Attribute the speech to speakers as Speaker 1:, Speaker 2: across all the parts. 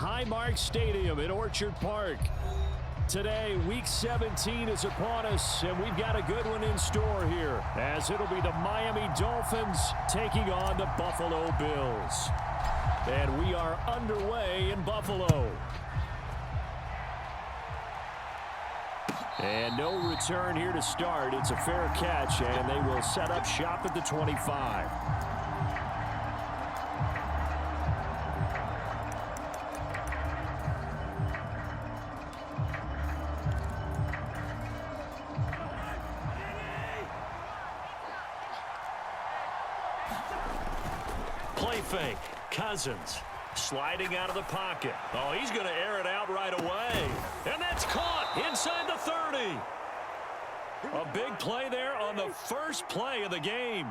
Speaker 1: Highmark Stadium in Orchard Park. Today, Week 17 is upon us, and we've got a good one in store here, as it'll be the Miami Dolphins taking on the Buffalo Bills. And we are underway in Buffalo. And no return here to start. It's a fair catch, and they will set up shop at the 25. Play fake. Cousins sliding out of the pocket. Oh, he's going to air it out right away. And that's caught inside the 30. A big play there on the first play of the game.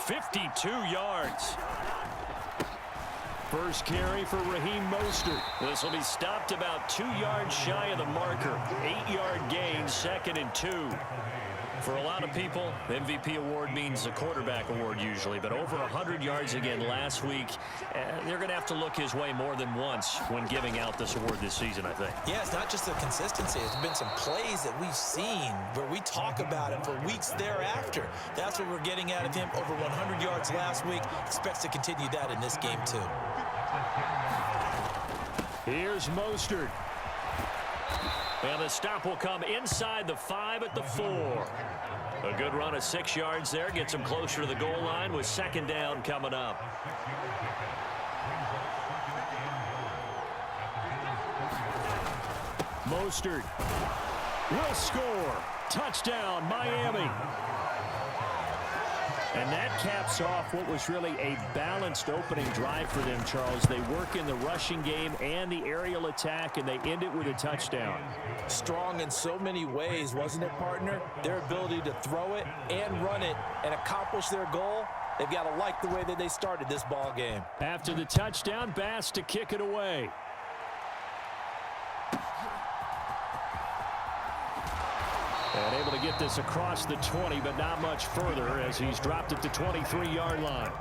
Speaker 1: 52 yards. First carry for Raheem Mostert. This will be stopped about 2 yards shy of the marker. 8-yard gain, 2nd and 2. For a lot of people, the MVP award means the quarterback award usually, but over 100 yards again last week. They're going to have to look his way more than once when giving out this award this season, I think.
Speaker 2: Yeah, it's not just the consistency. It's been some plays that we've seen where we talk about it for weeks thereafter. That's what we're getting out of him. Over 100 yards last week. Expects to continue that in this game, too.
Speaker 1: Here's Mostert. And the stop will come inside the 5 at the 4. A good run of 6 yards there. Gets him closer to the goal line with 2nd down coming up. Mostert will score. Touchdown, Miami. And that caps off what was really a balanced opening drive for them, Charles. They work in the rushing game and the aerial attack, and they end it with a touchdown.
Speaker 2: Strong in so many ways, wasn't it, partner? Their ability to throw it and run it and accomplish their goal, they've got to like the way that they started this ball game.
Speaker 1: After the touchdown, Bass to kick it away. And able to get this across the 20, but not much further as he's dropped it to 23-yard line.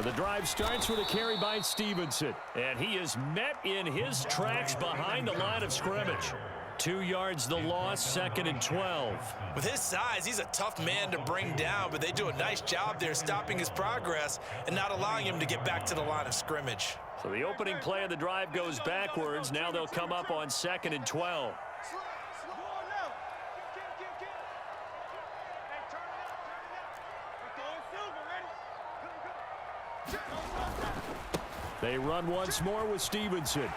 Speaker 1: The drive starts with a carry by Stevenson, and he is met in his tracks behind the line of scrimmage. 2 yards the loss, 2nd and 12.
Speaker 2: With his size, he's a tough man to bring down, but they do a nice job there stopping his progress and not allowing him to get back to the line of scrimmage.
Speaker 1: So the opening play of the drive goes backwards. Now they'll come up on 2nd and 12. They run once more with Stevenson.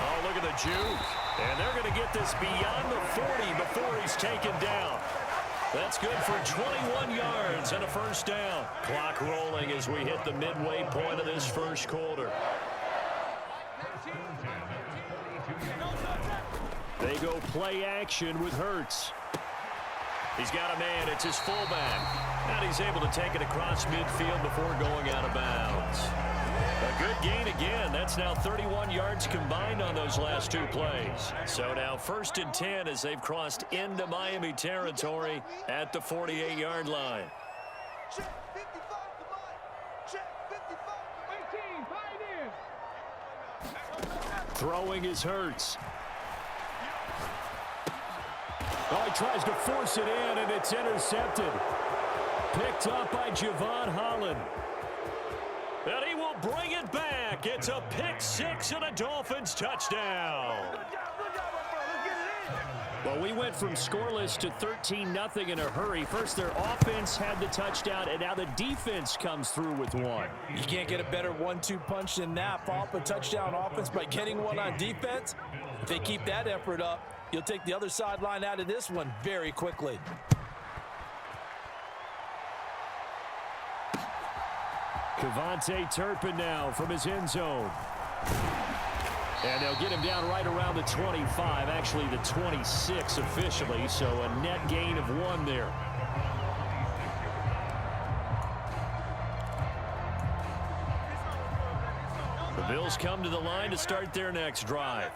Speaker 1: Oh, look at the juke. And they're going to get this beyond the 40 before he's taken down. That's good for 21 yards and a first down. Clock rolling as we hit the midway point of this first quarter. They go play action with Hurts. He's got a man. It's his fullback. And he's able to take it across midfield before going out of bounds. A good gain again. That's now 31 yards combined on those last 2 plays. So now 1st and 10 as they've crossed into Miami territory at the 48-yard line. Throwing is Hurts. Oh, he tries to force it in, and it's intercepted. Picked up by Javon Holland. And he will bring it back. It's a pick 6 and a Dolphins touchdown. Well, we went from scoreless to 13-0 in a hurry. First, their offense had the touchdown, and now the defense comes through with one.
Speaker 2: You can't get a better 1-2 punch than that. Follow up a touchdown offense by getting one on defense. If they keep that effort up, you'll take the other sideline out of this one very quickly.
Speaker 1: Kevontae Turpin now from his end zone. And they'll get him down right around the 25, actually the 26 officially, so a net gain of 1 there. The Bills come to the line to start their next drive.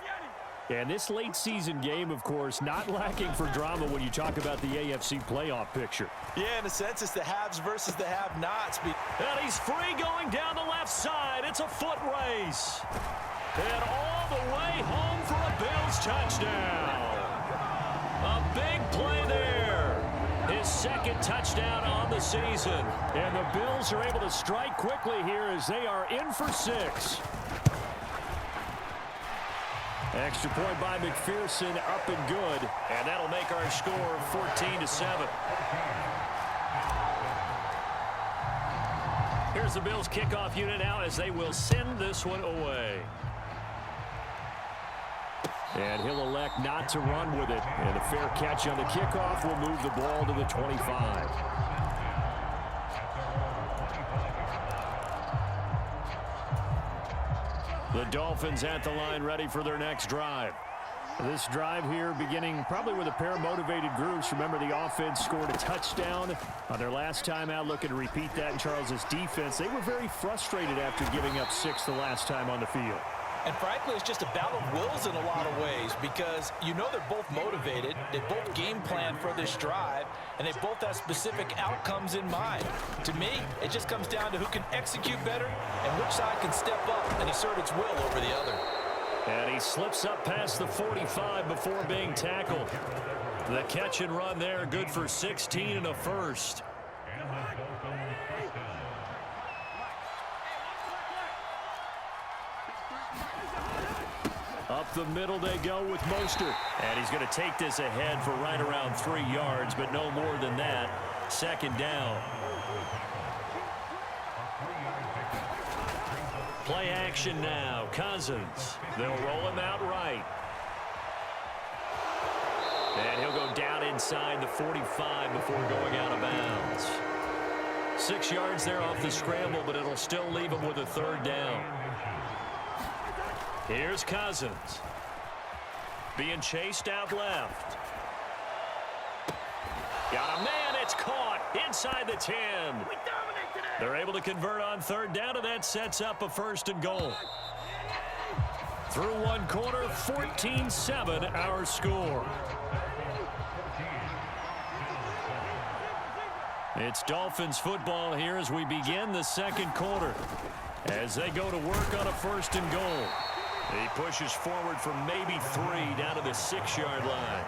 Speaker 1: And this late season game, of course, not lacking for drama when you talk about the AFC playoff picture.
Speaker 2: Yeah, in a sense, it's the haves versus the have-nots.
Speaker 1: And he's free going down the left side. It's a foot race. And all the way home for a Bills touchdown. A big play there. His second touchdown on the season. And the Bills are able to strike quickly here as they are in for 6. Extra point by McPherson, up and good. And that'll make our score 14-7. Here's the Bills kickoff unit now as they will send this one away. And he'll elect not to run with it. And a fair catch on the kickoff will move the ball to the 25. The Dolphins at the line ready for their next drive. This drive here beginning probably with a pair of motivated groups. Remember, the offense scored a touchdown on their last time out. Looking to repeat that in Charles's defense. They were very frustrated after giving up 6 the last time on the field.
Speaker 2: And frankly, it's just a battle of wills in a lot of ways because you know they're both motivated, they both game plan for this drive, and they both have specific outcomes in mind. To me, it just comes down to who can execute better and which side can step up and assert its will over the other.
Speaker 1: And he slips up past the 45 before being tackled. The catch and run there, good for 16 and a first. Up the middle they go with Mostert. And he's going to take this ahead for right around 3 yards, but no more than that. Second down. Play action now. Cousins. They'll roll him out right. And he'll go down inside the 45 before going out of bounds. 6 yards there off the scramble, but it'll still leave him with a third down. Here's Cousins. Being chased out left. Got a man, it's caught inside the 10. They're able to convert on third down, and that sets up a first and goal. Through one quarter, 14-7 our score. It's Dolphins football here as we begin the second quarter. As they go to work on a first and goal. He pushes forward from maybe 3 down to the 6-yard line.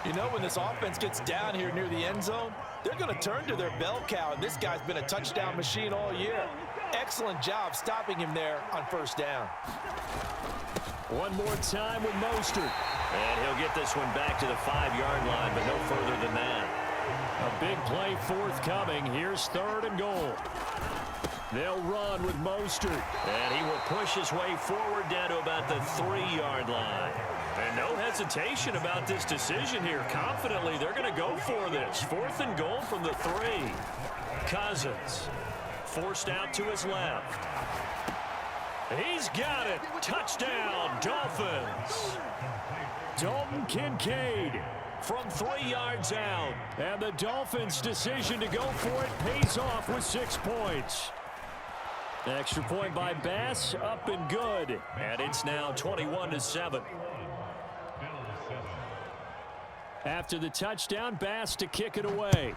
Speaker 2: You know, when this offense gets down here near the end zone, they're going to turn to their bell cow, and this guy's been a touchdown machine all year. Excellent job stopping him there on first down.
Speaker 1: One more time with Mostert. And he'll get this one back to the 5-yard line, but no further than that. A big play forthcoming. Here's third and goal. They'll run with Mostert. And he will push his way forward down to about the 3-yard line. And no hesitation about this decision here. Confidently, they're going to go for this. Fourth and goal from the 3. Cousins forced out to his left. He's got it. Touchdown, Dolphins. Dalton Kincaid from 3 yards out. And the Dolphins' decision to go for it pays off with 6 points. Extra point by Bass, up and good. And it's now 21-7. After the touchdown, Bass to kick it away.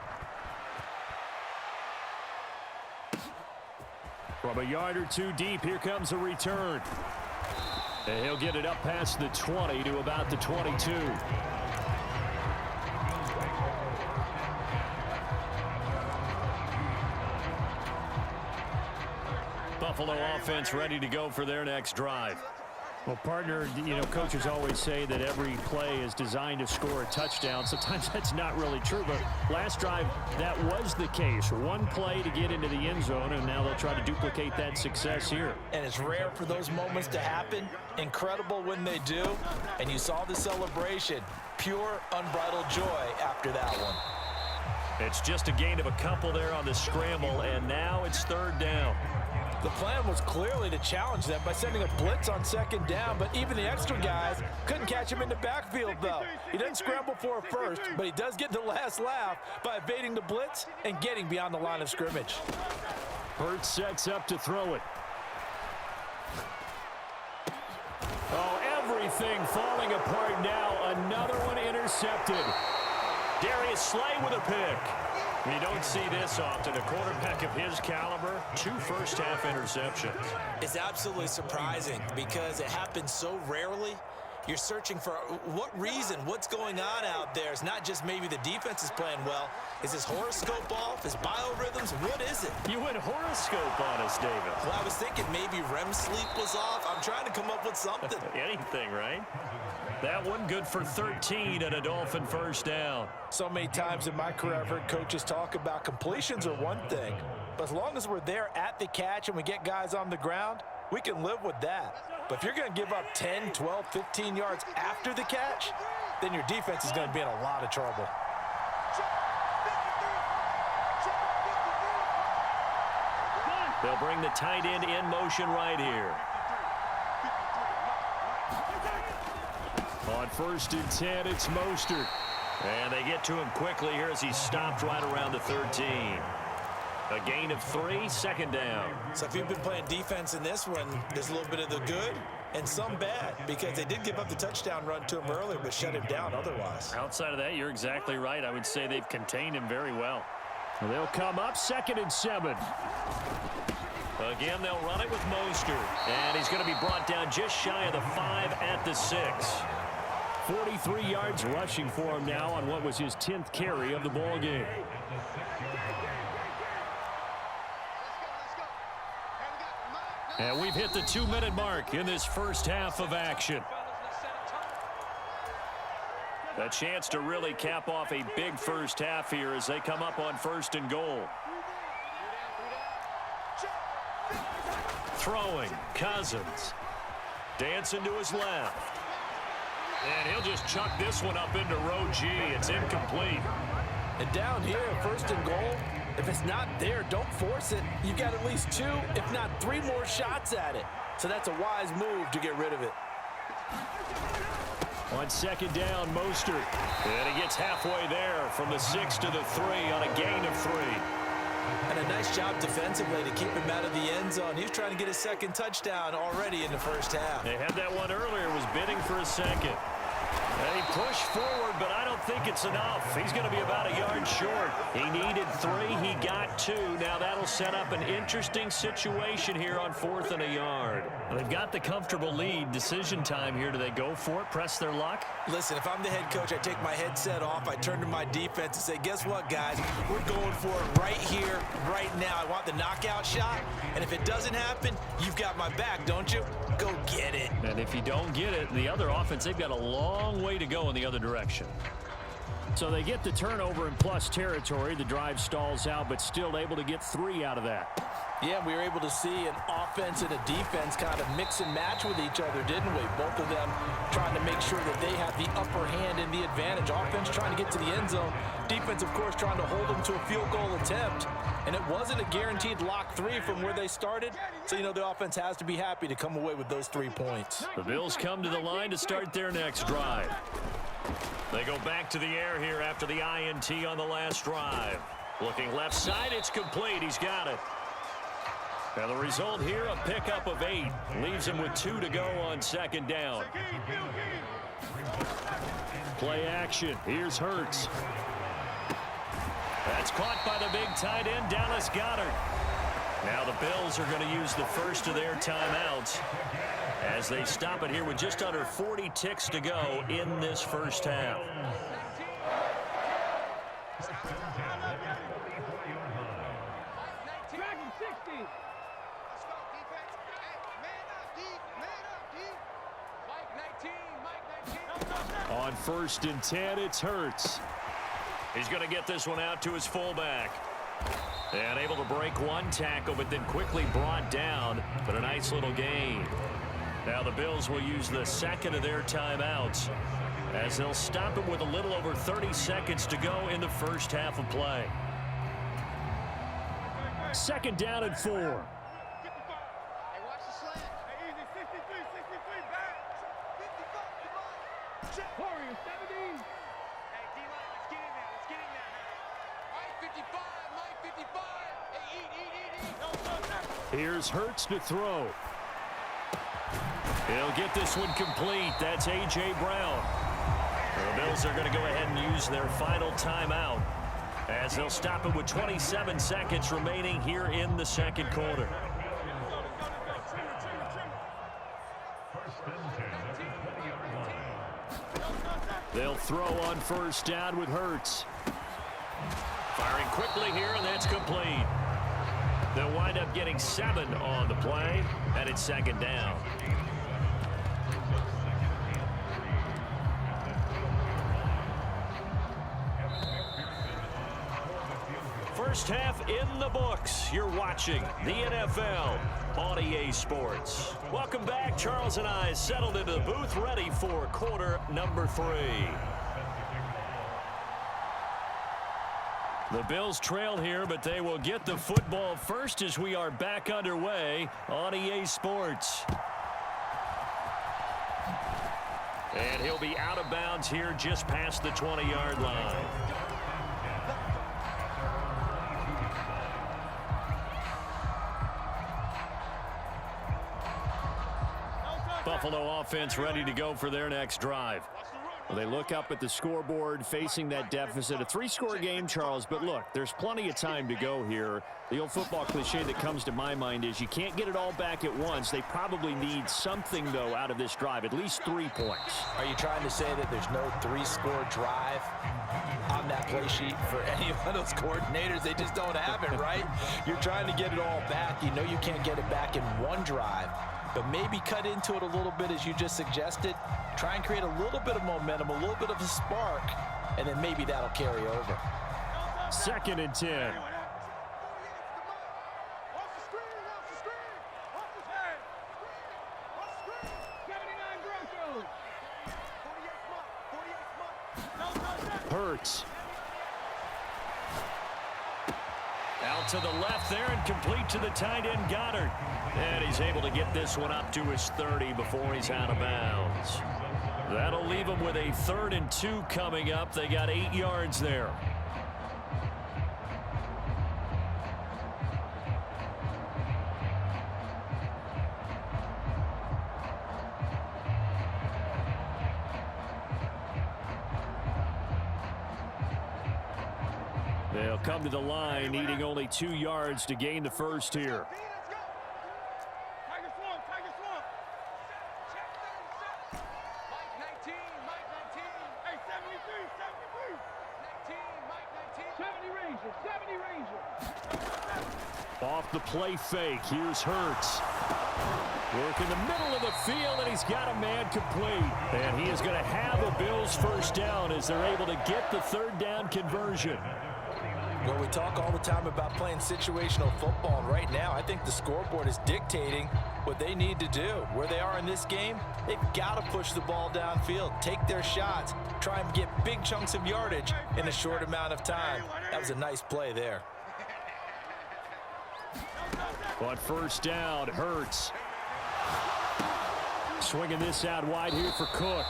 Speaker 1: From a yard or 2 deep, here comes a return. And he'll get it up past the 20 to about the 22. Buffalo offense ready to go for their next drive. Well, partner, you know, coaches always say that every play is designed to score a touchdown. Sometimes that's not really true, but last drive, that was the case. One play to get into the end zone, and now they'll try to duplicate that success here.
Speaker 2: And it's rare for those moments to happen. Incredible when they do. And you saw the celebration. Pure, unbridled joy after that one.
Speaker 1: It's just a gain of a couple there on the scramble, and now it's third down.
Speaker 2: The plan was clearly to challenge them by sending a blitz on second down, but even the extra guys couldn't catch him in the backfield, though. He doesn't scramble for a first, but he does get the last laugh by evading the blitz and getting beyond the line of scrimmage.
Speaker 1: Hurts sets up to throw it. Oh, everything falling apart now. Another one intercepted. Darius Slay with a pick. You don't see this often. A quarterback of his caliber, 2 first-half interceptions.
Speaker 2: It's absolutely surprising because it happens so rarely. You're searching for what reason, what's going on out there. It's not just maybe the defense is playing well. Is his horoscope off? His biorhythms? What is it?
Speaker 1: You went horoscope on us, David.
Speaker 2: Well, I was thinking maybe REM sleep was off. I'm trying to come up with something.
Speaker 1: Anything, right? That one good for 13 and a Dolphin first down.
Speaker 2: So many times in my career, I've heard coaches talk about completions are one thing. But as long as we're there at the catch and we get guys on the ground, we can live with that. But if you're going to give up 10, 12, 15 yards after the catch, then your defense is going to be in a lot of trouble.
Speaker 1: They'll bring the tight end in motion right here. On 1st and 10, it's Mostert. And they get to him quickly here as he's stopped right around the 13. A gain of 3, second down.
Speaker 2: So if you've been playing defense in this one, there's a little bit of the good and some bad because they did give up the touchdown run to him earlier but shut him down otherwise.
Speaker 1: Outside of that, you're exactly right. I would say they've contained him very well. They'll come up 2nd and 7. Again, they'll run it with Mostert. And he's going to be brought down just shy of the 5 at the 6. 43 yards rushing for him now on what was his 10th carry of the ball game. And we've hit the 2-minute mark in this first half of action. A chance to really cap off a big first half here as they come up on 1st and goal. Throwing, Cousins. Dancing to his left. And he'll just chuck this one up into row G. It's incomplete.
Speaker 2: And down here, 1st and goal, if it's not there, don't force it. You've got at least 2, if not 3 more shots at it. So that's a wise move to get rid of it.
Speaker 1: On 2nd down, Mostert. And he gets halfway there from the 6 to the 3 on a gain of 3.
Speaker 2: And a nice job defensively to keep him out of the end zone. He was trying to get his 2nd touchdown already in the first half.
Speaker 1: They had that one earlier, was bidding for a 2nd. And he pushed forward, but I don't think it's enough. He's going to be about a yard short. He needed 3. He got 2. Now that'll set up an interesting situation here on 4th and a yard. They've got the comfortable lead. Decision time here. Do they go for it, press their luck?
Speaker 2: Listen, if I'm the head coach, I take my headset off. I turn to my defense and say, guess what, guys? We're going for it right here, right now. I want the knockout shot. And if it doesn't happen, you've got my back, don't you? Go get it.
Speaker 1: And if you don't get it, the other offense, they've got a long way to go in the other direction. So they get the turnover in plus territory. The drive stalls out, but still able to get 3 out of that.
Speaker 2: Yeah, we were able to see an offense and a defense kind of mix and match with each other, didn't we? Both of them trying to make sure that they have the upper hand and the advantage. Offense trying to get to the end zone. Defense, of course, trying to hold them to a field goal attempt. And it wasn't a guaranteed lock 3 from where they started. So, you know, the offense has to be happy to come away with those 3 points.
Speaker 1: The Bills come to the line to start their next drive. They go back to the air here after the INT on the last drive. Looking left side, it's complete. He's got it. Now the result here, a pickup of 8. Leaves him with 2 to go on 2nd down. Play action. Here's Hurts. That's caught by the big tight end, Dallas Goedert. Now the Bills are going to use the first of their timeouts as they stop it here with just under 40 ticks to go in this first half. On 1st and 10, it's Hurts. He's going to get this one out to his fullback. And able to break one tackle, but then quickly brought down. But a nice little gain. Now the Bills will use the second of their timeouts as they'll stop him with a little over 30 seconds to go in the first half of play. 2nd down and 4. Here's Hurts to throw. He'll get this one complete. That's A.J. Brown. The Bills are going to go ahead and use their final timeout as they'll stop it with 27 seconds remaining here in the second quarter. They'll throw on first down with Hurts. Firing quickly here, and that's complete. They'll wind up getting 7 on the play, and it's second down. First half in the books. You're watching the NFL on EA Sports. Welcome back. Charles and I settled into the booth, ready for quarter number 3. The Bills trail here, but they will get the football first as we are back underway on EA Sports. And he'll be out of bounds here just past the 20-yard line. Buffalo offense ready to go for their next drive. Well, they look up at the scoreboard facing that deficit. A 3-score game, Charles, but look, there's plenty of time to go here. The old football cliche that comes to my mind is you can't get it all back at once. They probably need something, though, out of this drive, at least 3 points.
Speaker 2: Are you trying to say that there's no 3-score drive on that play sheet for any of those coordinators? They just don't have it, right? You're trying to get it all back. You know you can't get it back in one drive. But maybe cut into it a little bit, as you just suggested. Try and create a little bit of momentum, a little bit of a spark, and then maybe that'll carry over.
Speaker 1: 2nd and 10. Hurts. Out to the left there and complete to the tight end, Goddard. And he's able to get this one up to his 30 before he's out of bounds. That'll leave him with a 3rd and 2 coming up. They got 8 yards there. They'll come to the line, needing only 2 yards to gain the first here. Off the play fake, here's Hurts. Work in the middle of the field, and he's got a man complete. And he is going to have a Bills first down as they're able to get the 3rd down conversion.
Speaker 2: Well, we talk all the time about playing situational football, and right now I think the scoreboard is dictating what they need to do. Where they are in this game, they've got to push the ball downfield, take their shots, try and get big chunks of yardage in a short amount of time. That was a nice play there.
Speaker 1: On first down, Hurts. Swinging this out wide here for Cook.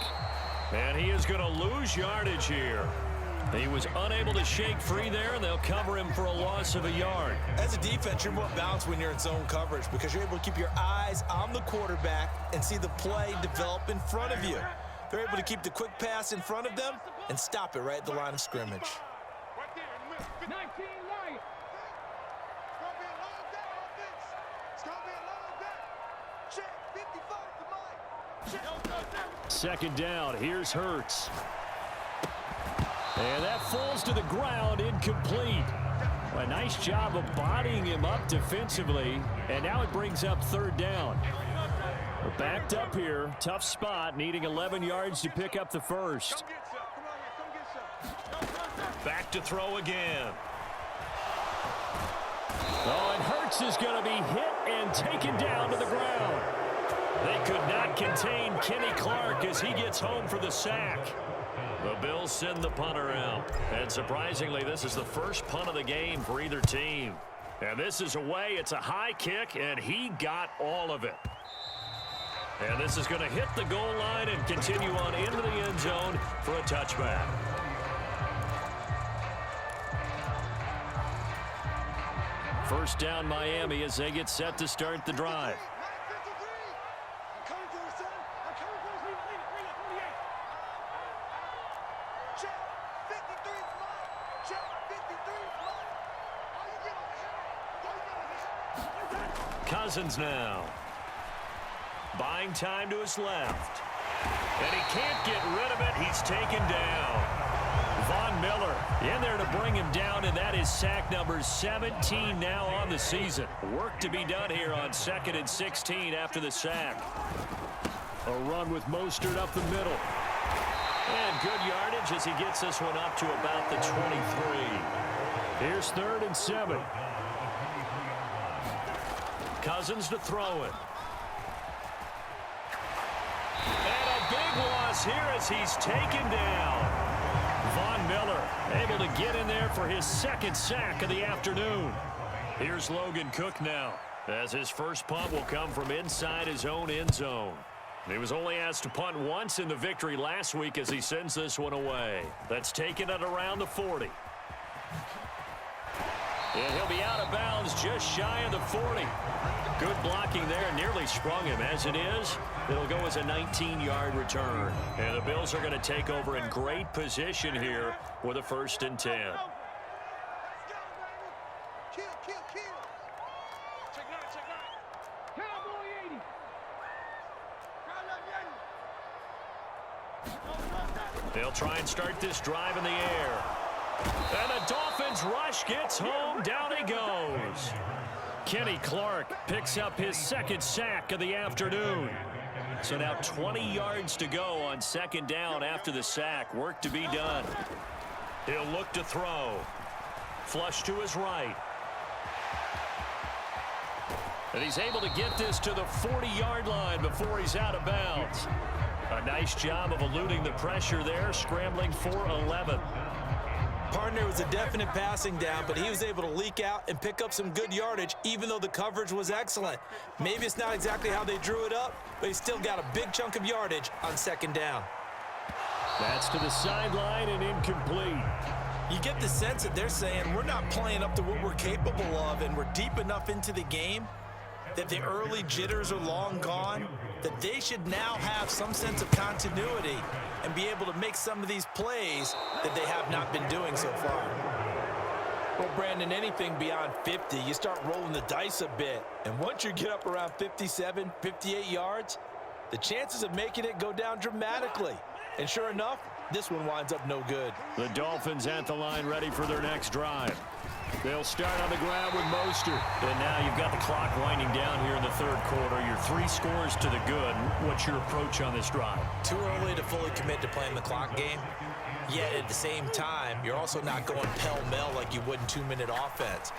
Speaker 1: And he is going to lose yardage here. He was unable to shake free there, and they'll cover him for a loss of a yard.
Speaker 2: As a defense, you're more balanced when you're in zone coverage because you're able to keep your eyes on the quarterback and see the play develop in front of you. They're able to keep the quick pass in front of them and stop it right at the line of scrimmage.
Speaker 3: 19 Lions.
Speaker 1: Second down, here's Hurts. And that falls to the ground, incomplete. A nice job of bodying him up defensively, and now it brings up 3rd down. We're backed up here, tough spot, needing 11 yards to pick up the first. Back to throw again. Oh, and Hurts is going to be hit and taken down to the ground. They could not contain Kenny Clark as he gets home for the sack. The Bills send the punter out. And surprisingly, this is the first punt of the game for either team. And this is away. It's a high kick, and he got all of it. And this is going to hit the goal line and continue on into the end zone for a touchback. First down Miami as they get set to start the drive. Cousins now. Buying time to his left. And he can't get rid of it. He's taken down. Von Miller in there to bring him down, and that is sack number 17 now on the season. Work to be done here on 2nd and 16 after the sack. A run with Mostert up the middle. And good yardage as he gets this one up to about the 23. Here's 3rd and 7. Cousins to throw it. And a big loss here as he's taken down. Von Miller able to get in there for his 2nd sack of the afternoon. Here's Logan Cook now, as his first punt will come from inside his own end zone. He was only asked to punt once in the victory last week as he sends this one away. That's taken at around the 40. And he'll be out of bounds just shy of the 40. Good blocking there, nearly sprung him. As it is, it'll go as a 19-yard return. And the Bills are going to take over in great position here with a 1st and 10. They'll try and start this drive in the air. And the Dolphins rush gets home. Down he goes. Kenny Clark picks up his 2nd sack of the afternoon. So now 20 yards to go on 2nd down after the sack. Work to be done. He'll look to throw. Flush to his right. And he's able to get this to the 40-yard line before he's out of bounds. A nice job of eluding the pressure there, scrambling for 11.
Speaker 2: Partner was a definite passing down, but he was able to leak out and pick up some good yardage, even though the coverage was excellent. Maybe it's not exactly how they drew it up, but he still got a big chunk of yardage on 2nd down.
Speaker 1: That's to the sideline and incomplete.
Speaker 2: You get the sense that they're saying we're not playing up to what we're capable of, and we're deep enough into the game that the early jitters are long gone, that they should now have some sense of continuity and be able to make some of these plays that they have not been doing so far. Well, Brandon, anything beyond 50, you start rolling the dice a bit. And once you get up around 57, 58 yards, the chances of making it go down dramatically. And sure enough, this one winds up no good.
Speaker 1: The Dolphins at the line ready for their next drive. They'll start on the ground with Mostert. And now you've got the clock winding down here in the 3rd quarter. You're 3 scores to the good. What's your approach on this drive?
Speaker 2: Too early to fully commit to playing the clock game. Yet at the same time, you're also not going pell-mell like you would in 2-minute offense.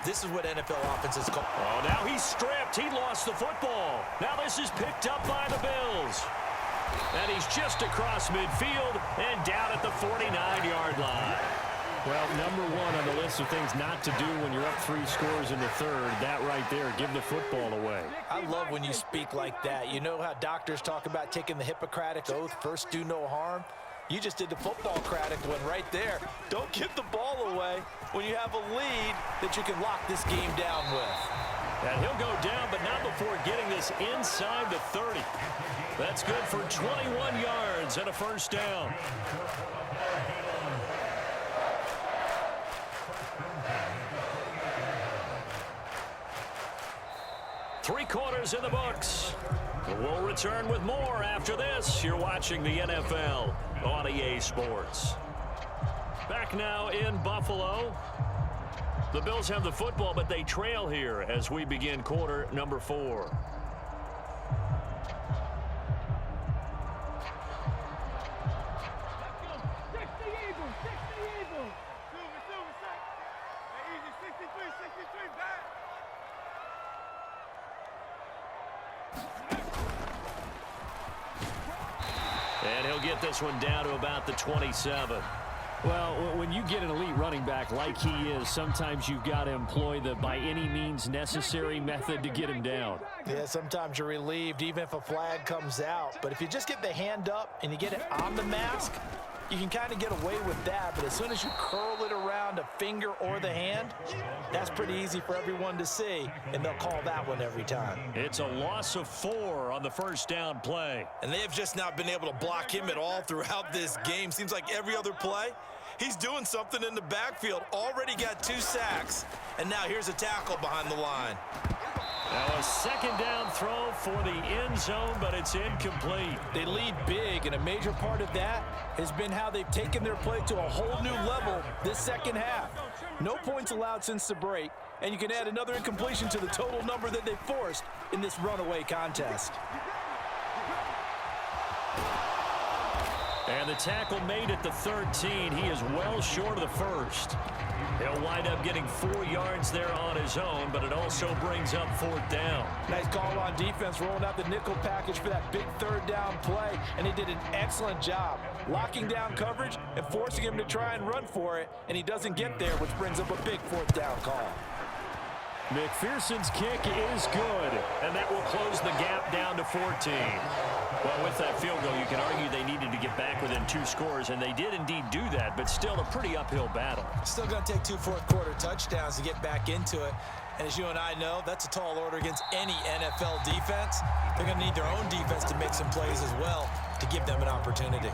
Speaker 2: This is what NFL offenses call.
Speaker 1: Oh, now he's stripped. He lost the football. Now this is picked up by the Bills. And he's just across midfield and down at the 49-yard line. Well, number 1 on the list of things not to do when you're up 3 scores in the 3rd, that right there, give the football away.
Speaker 2: I love when you speak like that. You know how doctors talk about taking the Hippocratic Oath, first do no harm? You just did the football-cratic one right there. Don't give the ball away when you have a lead that you can lock this game down with.
Speaker 1: And he'll go down, but not before getting this inside the 30. That's good for 21 yards and a 1st down. Three quarters in the books. We'll return with more after this. You're watching the NFL on EA Sports. Back now in Buffalo. The Bills have the football, but they trail here as we begin quarter number 4. And he'll get this one down to about the 27.
Speaker 4: Well, when you get an elite running back like he is, sometimes you've got to employ the by any means necessary method to get him down.
Speaker 2: Yeah, sometimes you're relieved even if a flag comes out. But if you just get the hand up and you get it on the mask, you can kind of get away with that, but as soon as you curl it around a finger or the hand, that's pretty easy for everyone to see, and they'll call that one every time.
Speaker 1: It's a loss of 4 on the first down play.
Speaker 2: And they have just not been able to block him at all throughout this game. Seems like every other play, he's doing something in the backfield. Already got 2 sacks, and now here's a tackle behind the line.
Speaker 1: Now a second down throw for the end zone, but it's incomplete.
Speaker 2: They lead big, and a major part of that has been how they've taken their play to a whole new level this second half. No points allowed since the break, and you can add another incompletion to the total number that they forced in this runaway contest.
Speaker 1: And the tackle made at the 13. He is well short of the first. He'll wind up getting 4 yards there on his own, but it also brings up 4th down.
Speaker 2: Nice call on defense, rolling out the nickel package for that big 3rd down play, and he did an excellent job locking down coverage and forcing him to try and run for it, and he doesn't get there, which brings up a big 4th down call.
Speaker 1: McPherson's kick is good, and that will close the gap down to 14. Well, with that field goal, you can argue they needed to get back within 2 scores, and they did indeed do that, but still a pretty uphill battle.
Speaker 2: Still going to take 2 fourth-quarter touchdowns to get back into it. And as you and I know, that's a tall order against any NFL defense. They're going to need their own defense to make some plays as well to give them an opportunity.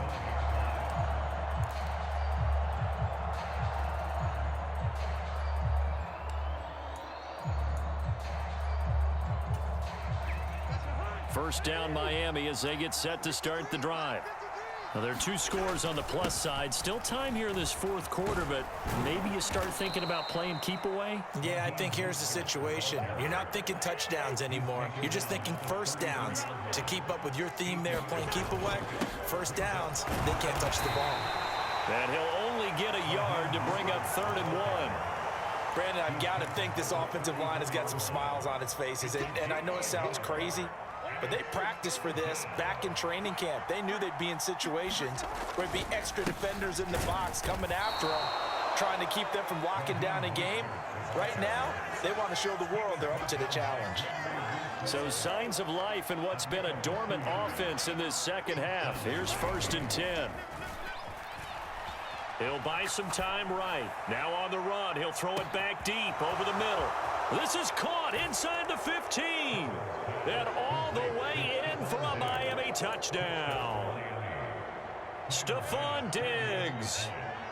Speaker 1: First down Miami as they get set to start the drive. Now, there are 2 scores on the plus side. Still time here in this 4th quarter, but maybe you start thinking about playing keep away?
Speaker 2: Yeah, I think here's the situation. You're not thinking touchdowns anymore. You're just thinking first downs. To keep up with your theme there, playing keep away, first downs, they can't touch the ball.
Speaker 1: And he'll only get a yard to bring up 3rd and 1.
Speaker 2: Brandon, I've got to think this offensive line has got some smiles on its faces. And I know it sounds crazy, but they practiced for this back in training camp. They knew they'd be in situations where there'd be extra defenders in the box coming after them, trying to keep them from locking down a game. Right now, they want to show the world they're up to the challenge.
Speaker 1: So signs of life in what's been a dormant offense in this second half. Here's 1st and 10. He'll buy some time right. Now on the run, he'll throw it back deep over the middle. This is caught inside the 15. And all the way in for a Miami touchdown. Stephon Diggs,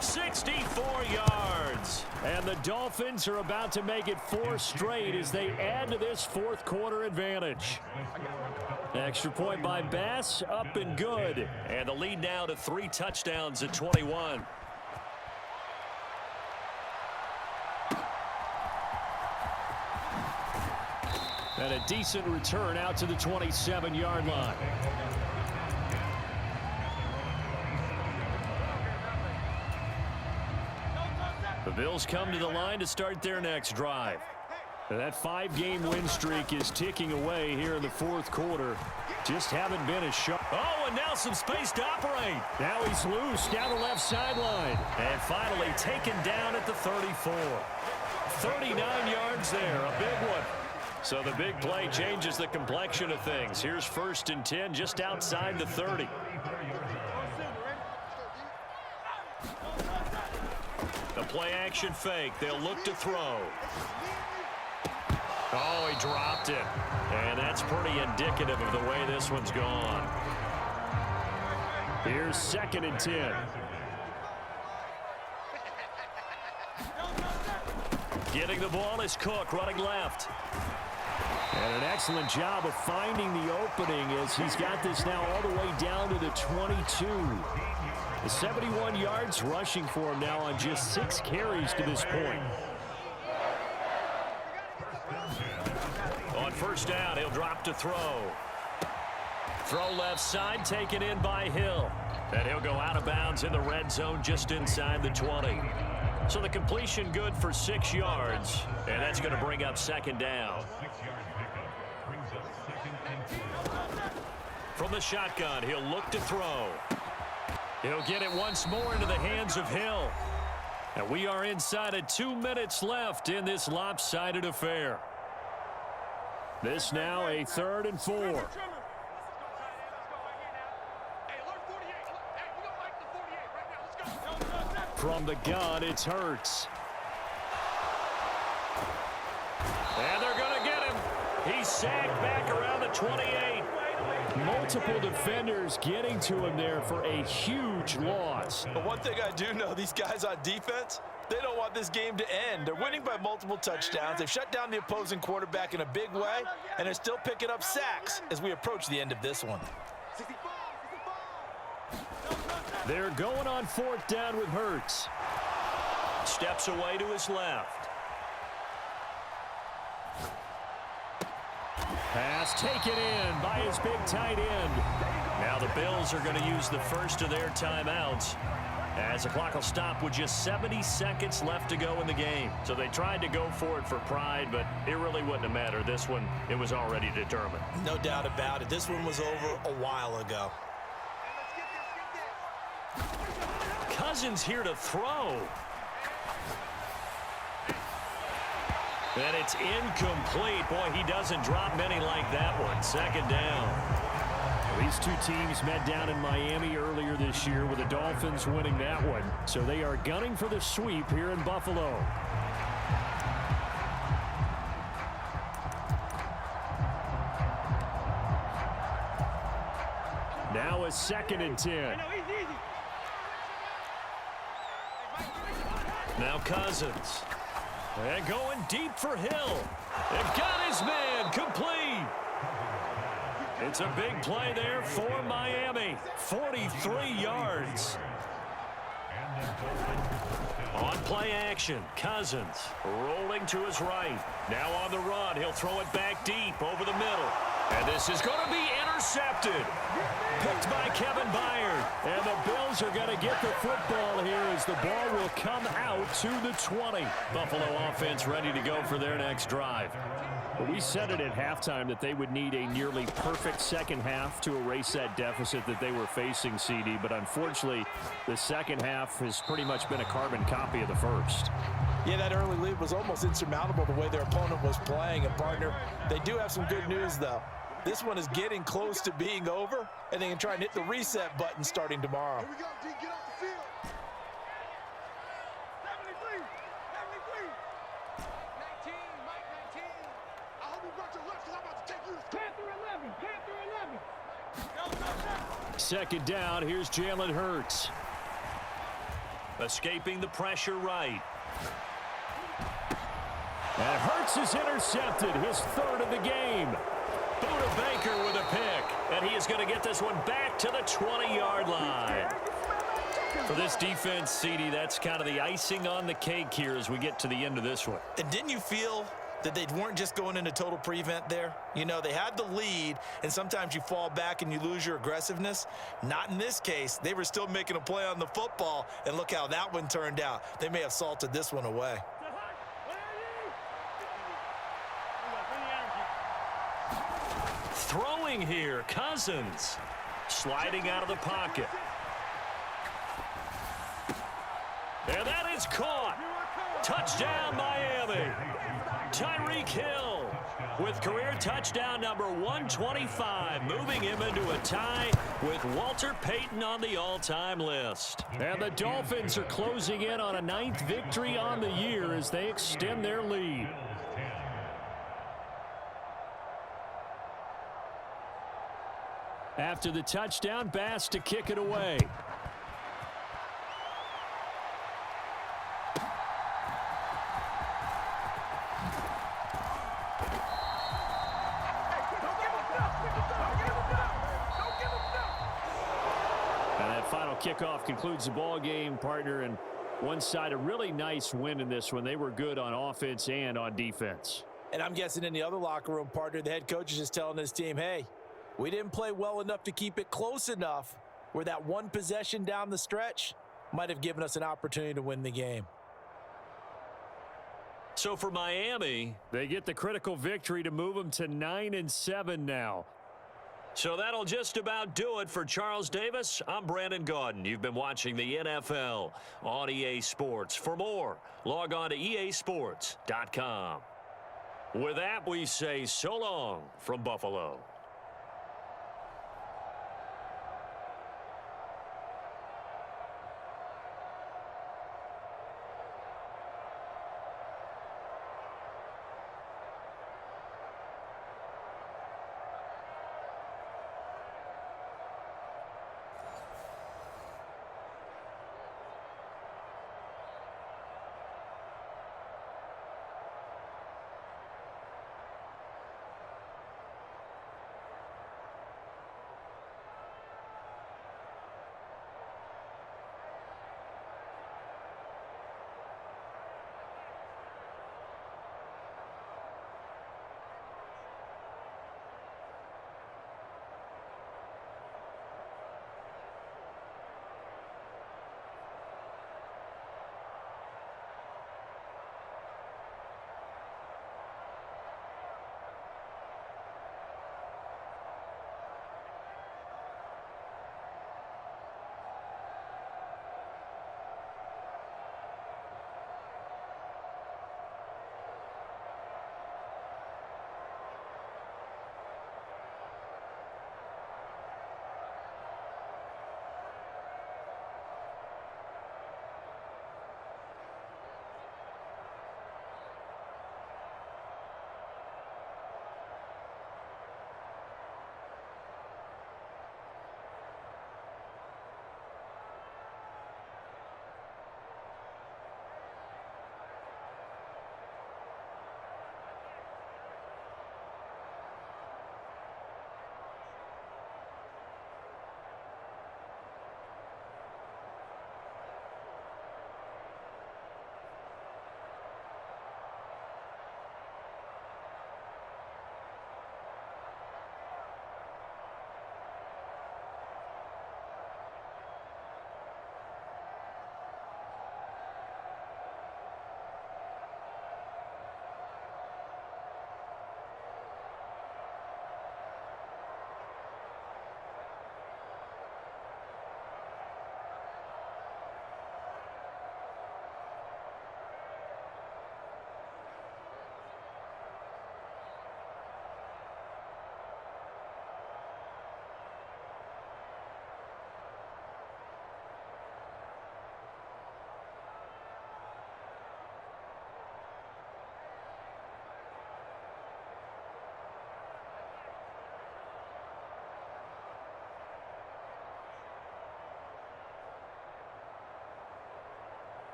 Speaker 1: 64 yards. And the Dolphins are about to make it 4 straight as they add to this 4th quarter advantage. Extra point by Bass, up and good. And the lead now to 3 touchdowns at 21. And a decent return out to the 27-yard line. The Bills come to the line to start their next drive. That 5-game win streak is ticking away here in the 4th quarter. Just haven't been as sharp. Oh, and now some space to operate. Now he's loose down the left sideline. And finally taken down at the 34. 39 yards there, a big one. So the big play changes the complexion of things. Here's 1st and 10 just outside the 30. The play action fake. They'll look to throw. Oh, he dropped it. And that's pretty indicative of the way this one's gone. Here's 2nd and 10. Getting the ball is Cook running left. And an excellent job of finding the opening as he's got this now all the way down to the 22. The 71 yards rushing for him now on just 6 carries to this point. On 1st down, he'll drop to throw. Throw left side, taken in by Hill. And he'll go out of bounds in the red zone just inside the 20. So the completion good for 6 yards. And that's going to bring up 2nd down. From the shotgun, he'll look to throw. He'll get it once more into the hands of Hill. And we are inside of 2 minutes left in this lopsided affair. This now a 3rd and 4.
Speaker 4: From the gun, it's Hurts.
Speaker 1: And they're going to get him. He's sacked back around the 28.
Speaker 4: Multiple defenders getting to him there for a huge loss.
Speaker 2: But one thing I do know, these guys on defense, they don't want this game to end. They're winning by multiple touchdowns. They've shut down the opposing quarterback in a big way, and they're still picking up sacks as we approach the end of this one.
Speaker 4: They're going on 4th down with Hurts.
Speaker 1: Steps away to his left.
Speaker 4: Pass taken in by his big tight end.
Speaker 1: Now the Bills are going to use the first of their timeouts, as the clock will stop with just 70 seconds left to go in the game. So they tried to go for it for pride, but it really wouldn't have mattered. This one, it was already determined.
Speaker 2: No doubt about it. This one was over a while ago.
Speaker 1: Cousins here to throw. And it's incomplete. Boy, he doesn't drop many like that one. 2nd down.
Speaker 4: These two teams met down in Miami earlier this year with the Dolphins winning that one. So they are gunning for the sweep here in Buffalo. Now a 2nd and 10.
Speaker 1: Now Cousins. And going deep for Hill. And got his man complete. It's a big play there for Miami. 43 yards. On play action, Cousins rolling to his right. Now on the run, he'll throw it back deep over the middle. And this is going to be intercepted. Picked by Kevin Byard. And the Bills are going to get the football here as the ball will come out to the 20. Buffalo offense ready to go for their next drive.
Speaker 4: Well, we said it at halftime that they would need a nearly perfect second half to erase that deficit that they were facing, CD. But unfortunately, the second half has pretty much been a carbon copy of the first.
Speaker 2: Yeah, that early lead was almost insurmountable the way their opponent was playing. And, partner, they do have some good news, though. This one is getting close to being over, and they can try and hit the reset button starting tomorrow.
Speaker 3: Here we go, D, get off the field. 73, 73. 19, Mike, 19. I hope you brought your lunch, because I'm about to take you to Panther 11, Panther 11.
Speaker 4: 2nd down, here's Jalen Hurts.
Speaker 1: Escaping the pressure right.
Speaker 4: And Hurts is intercepted, his 3rd of the game.
Speaker 1: Buda Baker with a pick, and he is going to get this one back to the 20-yard line. For this defense, CD, that's kind of the icing on the cake here as we get to the end of this one.
Speaker 2: And didn't you feel that they weren't just going into total prevent there? You know, they had the lead, and sometimes you fall back and you lose your aggressiveness. Not in this case. They were still making a play on the football, and look how that one turned out. They may have salted this one away.
Speaker 1: Throwing here, Cousins. Sliding out of the pocket. And that is caught. Touchdown, Miami. Tyreek Hill with career touchdown number 125, moving him into a tie with Walter Payton on the all-time list.
Speaker 4: And the Dolphins are closing in on a 9th victory on the year as they extend their lead. After the touchdown, Bass to kick it away. And that final kickoff concludes the ball game, partner, and one side a really nice win in this one. They were good on offense and on defense.
Speaker 2: And I'm guessing in the other locker room, partner, the head coach is just telling his team, hey, we didn't play well enough to keep it close enough where that one possession down the stretch might have given us an opportunity to win the game.
Speaker 1: So for Miami,
Speaker 4: they get the critical victory to move them to 9-7 now.
Speaker 1: So that'll just about do it for Charles Davis. I'm Brandon Gaudin. You've been watching the NFL on EA Sports. For more, log on to easports.com. With that, we say so long from Buffalo.